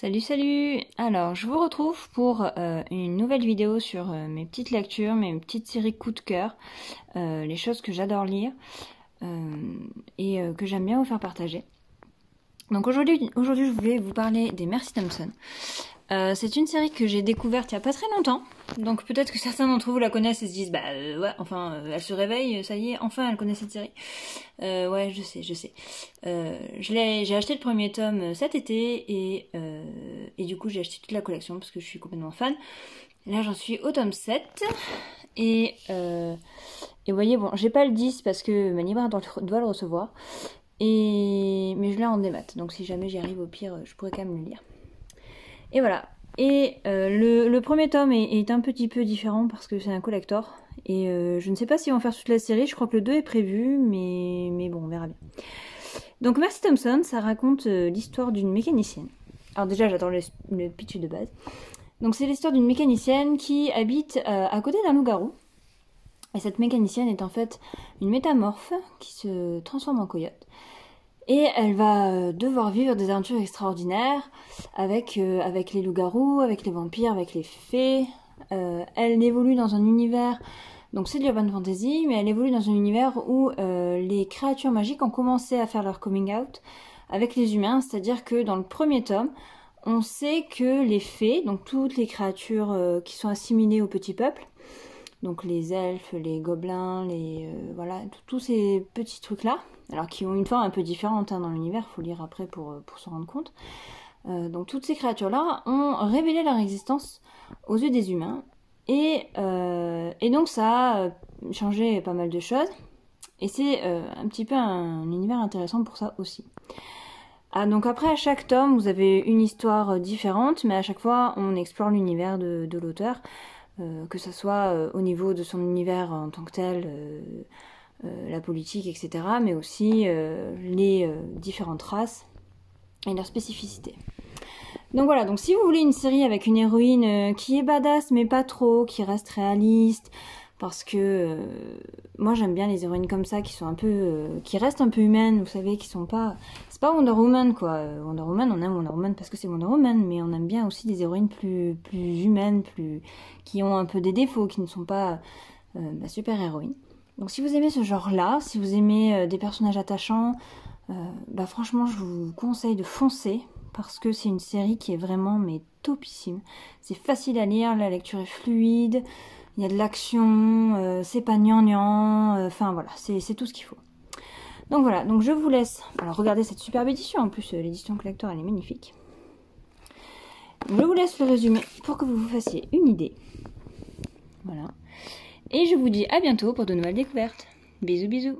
Salut salut. Alors je vous retrouve pour une nouvelle vidéo sur mes petites lectures, mes petites séries coup de cœur, les choses que j'adore lire et que j'aime bien vous faire partager. Donc aujourd'hui je voulais vous parler des Mercy Thompson. C'est une série que j'ai découverte il n'y a pas très longtemps, donc peut-être que certains d'entre vous la connaissent et se disent ouais, enfin elle se réveille, ça y est, enfin elle connaît cette série. Ouais, je sais. J'ai acheté le premier tome cet été et du coup j'ai acheté toute la collection parce que je suis complètement fan. Là j'en suis au tome 7 et vous voyez, bon, j'ai pas le 10 parce que ma libraire doit le recevoir, mais je l'ai en démat, donc si jamais j'y arrive, au pire je pourrais quand même le lire. Et voilà. Et le premier tome est un petit peu différent parce que c'est un collector. Et je ne sais pas s'ils vont faire toute la série. Je crois que le 2 est prévu, mais bon, on verra bien. Donc Mercy Thompson, ça raconte l'histoire d'une mécanicienne. Alors déjà, j'adore le pitch de base. Donc c'est l'histoire d'une mécanicienne qui habite à côté d'un loup-garou. Et cette mécanicienne est en fait une métamorphe qui se transforme en coyote. Et elle va devoir vivre des aventures extraordinaires avec les loups-garous, avec les vampires, avec les fées. Elle évolue dans un univers, donc c'est de l'urban fantasy, mais elle évolue dans un univers où les créatures magiques ont commencé à faire leur coming out avec les humains. C'est-à-dire que dans le premier tome, on sait que les fées, donc toutes les créatures qui sont assimilées au petit peuple, donc les elfes, les gobelins, voilà, tous ces petits trucs-là, alors qui ont une forme un peu différente dans l'univers, il faut lire après pour s'en rendre compte. Donc toutes ces créatures-là ont révélé leur existence aux yeux des humains, et donc ça a changé pas mal de choses, et c'est un petit peu un univers intéressant pour ça aussi. Donc après, à chaque tome, vous avez une histoire différente, mais à chaque fois, on explore l'univers de l'auteur, que ce soit au niveau de son univers en tant que tel, la politique, etc., mais aussi les différentes races et leurs spécificités. Donc voilà, donc si vous voulez une série avec une héroïne qui est badass mais pas trop, qui reste réaliste, parce que moi j'aime bien les héroïnes comme ça qui sont un peu, qui restent un peu humaines, vous savez, qui sont pas, c'est pas Wonder Woman quoi. Wonder Woman, on aime Wonder Woman parce que c'est Wonder Woman, mais on aime bien aussi des héroïnes plus humaines, qui ont un peu des défauts, qui ne sont pas super héroïnes. Donc si vous aimez ce genre-là, si vous aimez des personnages attachants, franchement je vous conseille de foncer, parce que c'est une série qui est vraiment topissime. C'est facile à lire, la lecture est fluide, il y a de l'action, c'est pas gnangnan, enfin voilà, c'est tout ce qu'il faut. Donc voilà, donc je vous laisse regarder cette superbe édition, en plus l'édition collector elle est magnifique. Je vous laisse le résumé pour que vous vous fassiez une idée. Voilà. Et je vous dis à bientôt pour de nouvelles découvertes. Bisous bisous.